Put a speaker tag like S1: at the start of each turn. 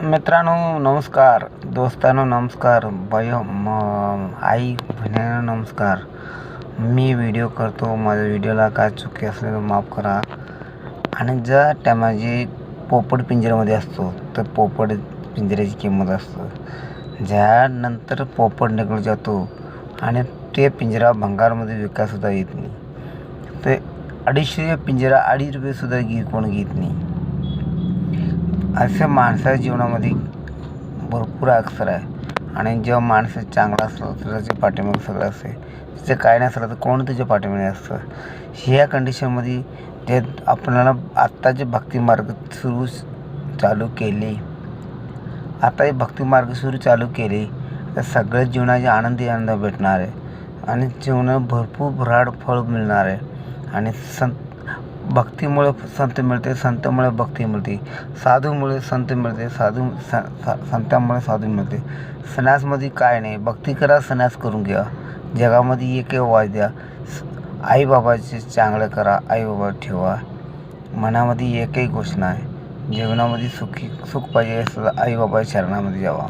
S1: मित्रांनो नमस्कार, दोस्तांनो नमस्कार, आई बहिणींनो नमस्कार. मी व्हिडिओ करतो, माझ्या व्हिडिओला काय चुकी असले तर माफ करा. आणि ज्या टायमाची पोपट पिंजऱ्यामध्ये असतो तर पोपट पिंजऱ्याची किंमत असते. ज्यानंतर पोपट निघून जातो आणि ते पिंजरा भंगारमध्ये विकायसुद्धा येत नाही. ते 250 पिंजरा 2.5 रुपयेसुद्धा कोण घेत नाही. असे माणसाच्या जीवनामध्ये भरपूर अक्षर आहे. आणि जेव्हा माणूस चांगला असतो तर त्याच्या पाठीमागे सगळं असते. तिचं काय नसलं तर कोण त्याच्या पाठीमागे असतं. ह्या कंडिशनमध्ये ते आपल्याला आत्ताचे भक्तिमार्ग चालू केले. आता हे भक्तिमार्ग चालू केले तर सगळ्या जीवनाचे आनंद भेटणार आहे. आणि जीवनात भरपूर भराड फळ मिळणार आहे. आणि भक्तीमुळे संत मिळते, संतमुळे भक्ती मिळते, साधूमुळे संत मिळते, संतांमुळे साधू मिळते. सन्यासमध्ये काय नाही, भक्ती करा, सन्यास करून घ्या. जगामध्ये एक वाज द्या, आईबाबाचे चांगलं करा, आईबाबा ठेवा. मनामध्ये एकही गोष्ट नाही. जीवनामध्ये सुख पाहिजे असं आईबाबाच्या चरणामध्ये जावा.